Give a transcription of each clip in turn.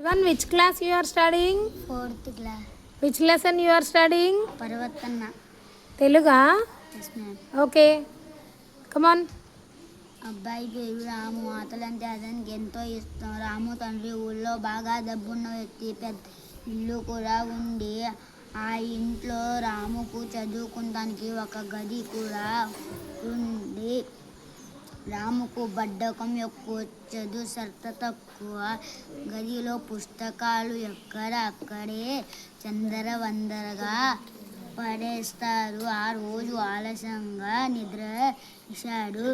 One, which class you are studying? Fourth class. Which lesson you are studying? Parvatanna. Teluga? Yes, ma'am. Okay. Come on. అబ్బాయి పేరు రాము. ఆటలంటే అతనికి ఎంతో ఇష్టం. రాము తండ్రి ఊళ్ళో బాగా డబ్బున్న వ్యక్తి. పెద్ద ఇల్లు కూడా ఉంది. ఆ ఇంట్లో రాముకు చదువుకోవడానికి ఒక గది కూడా ఉంది. రాముకు బద్ధకం ఎక్కువ, చదువు శ్రద్ధ తక్కువ. గదిలో పుస్తకాలు ఎక్కడ అక్కడే చందరవందరగా పడేస్తారు. ఆ రోజు ఆలస్యంగా నిద్రలేశాడు.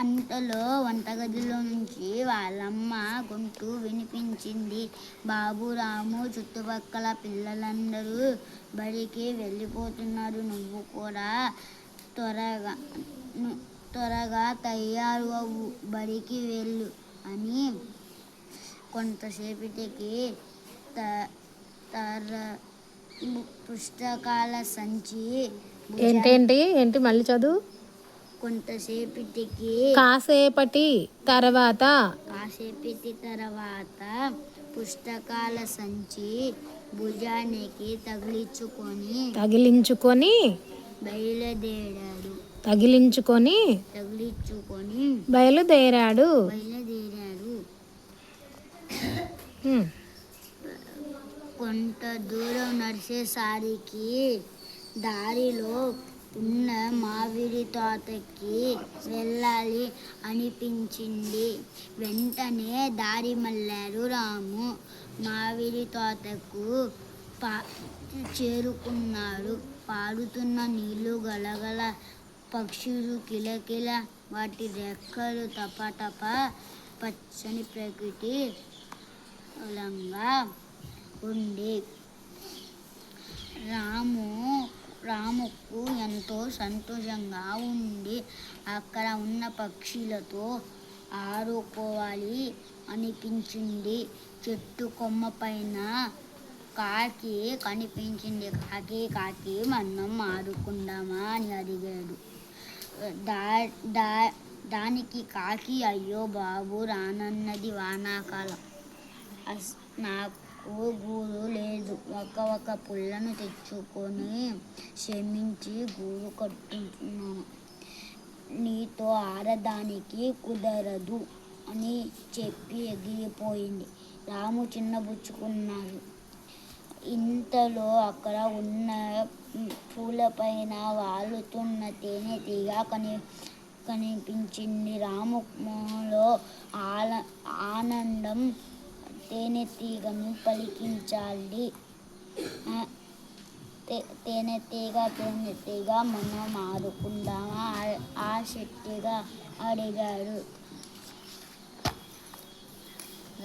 అంతలో వంటగదిలో నుంచి వాళ్ళమ్మ గొంతు వినిపించింది. బాబు, రాము, చుట్టుపక్కల పిల్లలందరూ బడికి వెళ్ళిపోతున్నారు. నువ్వు కూడా త్వరగా తయారు అవ్వు, బడికి వెళ్ళు అని. కొంతసేపటికి పుస్తకాల సంచి ఏంటి మళ్ళీ చదువు. కాసేపటి తర్వాత పుస్తకాల సంచి భుజానికి తగిలించుకొని బయలుదేరాడు. కొంత దూరం నడిచేసరికి దారిలో ఉన్న మామిడి తోటకి వెళ్ళాలి అనిపించింది. వెంటనే దారి మళ్ళాడు. రాము మామిడి తోటకు చేరుకున్నాడు. పారుతున్న నీళ్లు గలగల, పక్షులు కిలకిల, వాటి రెక్కలు టపటప, పచ్చని ప్రకృతి బలంగా ఉంది. రాముకు ఎంతో సంతోషంగా ఉంది. అక్కడ ఉన్న పక్షులతో ఆడుకోవాలి అనిపించింది. చెట్టు కొమ్మ పైన కాకి కనిపించింది. కాకి మనం ఆడుకుందామా అని అడిగాడు. దానికి కాకి, అయ్యో బాబు, రానున్నది వానాకాలం, నాకు గూడు లేదు. ఒక పుల్లను తెచ్చుకొని శ్రమించి గూడు కట్టుతున్నాను. నీతో ఆడడానికి కుదరదు అని చెప్పి ఎగిరిపోయింది. రాము చిన్నబుచ్చుకున్నాడు. ఇంతలో అక్కడ ఉన్న పూలపైన వాలుతున్న తేనెటీగ కనిపించింది. రాము మొహంలో ఆనందం. తేనెటీగను పలికించాలి. తేనెటీగ, మనం ఆడుకుందామా ఆసక్తిగా అడిగాడు.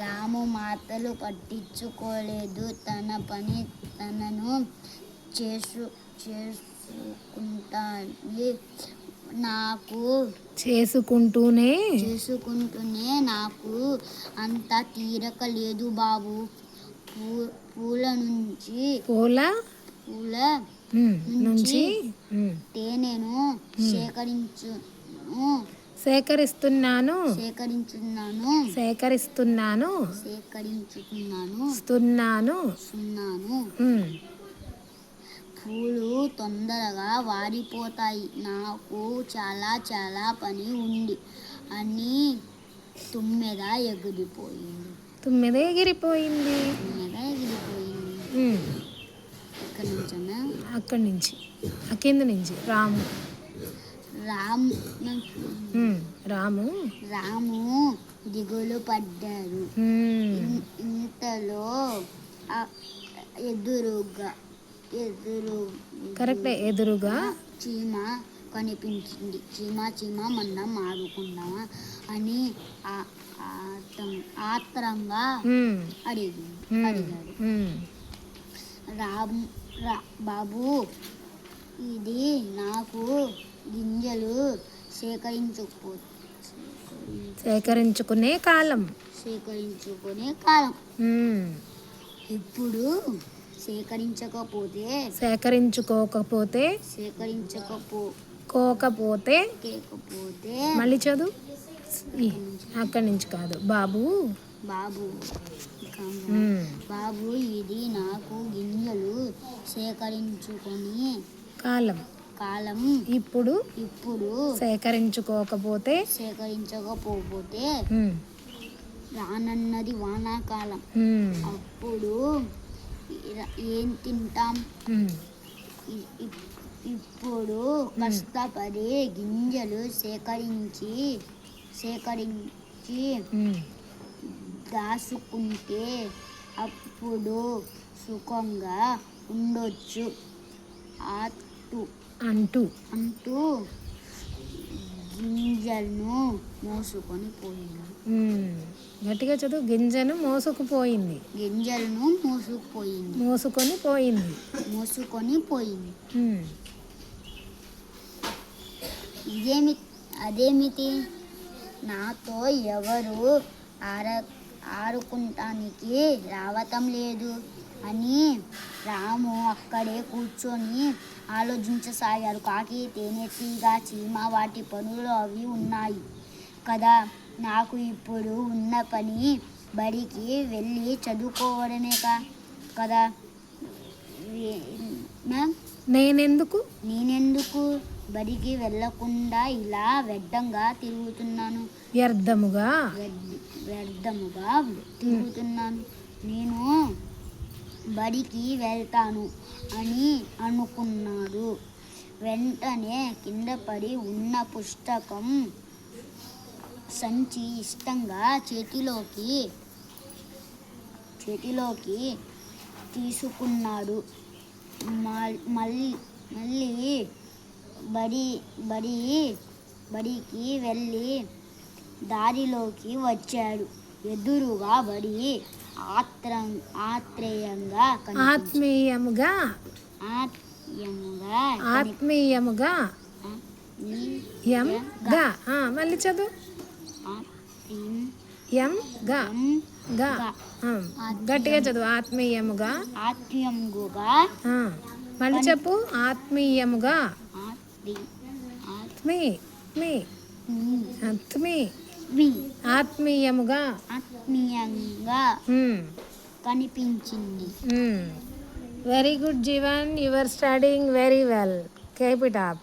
రాము మాటలు పట్టించుకోలేదు. తన పని తనను చేసుకుంటూనే నాకు అంత తీరక లేదు బాబు. పూల నుంచి తేనెను సేకరిస్తున్నాను. పూలు తొందరగా వాడిపోతాయి. నాకు చాలా పని ఉంది అని తుమ్మెద ఎగిరిపోయింది. అక్కడి నుంచి కింద నుంచి రాము దిగులు పడ్డాడు. ఇంతలో ఎదురుగా చీమ కనిపించింది. చీమ మనం ఆడుకుందామా అని ఆత్రంగా అడిగాడు. బాబు, ఇది నాకు గింజలు సేకరించుకునే కాలం. ఇప్పుడు సేకరించుకోకపోతే మళ్ళీ చదువు. అక్కడి నుంచి కాదు బాబు. బాబు ఉమ్. బాబు ఇది నాకు గింజలు సేకరించుకొని కాలం కాలం ఇప్పుడు ఇప్పుడు సేకరించుకోకపోతే సేకరించకపోతే ఉమ్, రానన్నది వానాకాలం. ఉమ్, అప్పుడు ఏం తింటాం? ఉమ్, ఇప్పుడు కష్టపడి గింజలు సేకరించి ఉమ్. దాచుకుంటే అప్పుడు సుఖంగా ఉండొచ్చు అటు అంటూ అంటూ గింజలను మోసుకొని పోయింది. ఉమ్. గట్టిగా చదువు. గింజను మోసుకుపోయింది. గింజలను మోసుకుపోయింది. మోసుకొని పోయింది. మోసుకొని పోయింది. ఉమ్. అదేమిటి? నాతో ఎవరు ఆడుకుంటానికి రావటం లేదు అని రాము అక్కడే కూర్చొని ఆలోచించసాగాడు. కాకి, తేనెటీగ, చీమ వాటి పనులు అవి ఉన్నాయి కదా. నాకు ఇప్పుడు ఉన్న పని బడికి వెళ్ళి చదువుకోవడమే కదా. నేనెందుకు బడికి వెళ్ళకుండా ఇలా వ్యర్థంగా తిరుగుతున్నాను? వ్యర్థముగా తిరుగుతున్నాను. నేను బడికి వెళ్తాను అని అనుకున్నాడు. వెంటనే కింద పడి ఉన్న పుస్తకం సంచి ఇష్టంగా చేతిలోకి తీసుకున్నాడు. మళ్ళీ బడికి వెళ్ళి దారిలోకి వచ్చాడు. ఎదురుగా బడి ఆత్మీయంగా మళ్ళీ చదువు. గట్టిగా చదువు. ఆత్మీయముగా మళ్ళీ చెప్పు. ఆత్మీయముగా ఆత్మీయముగా కనిపించింది. Very good Jeevan. You are studying very well. Keep it up.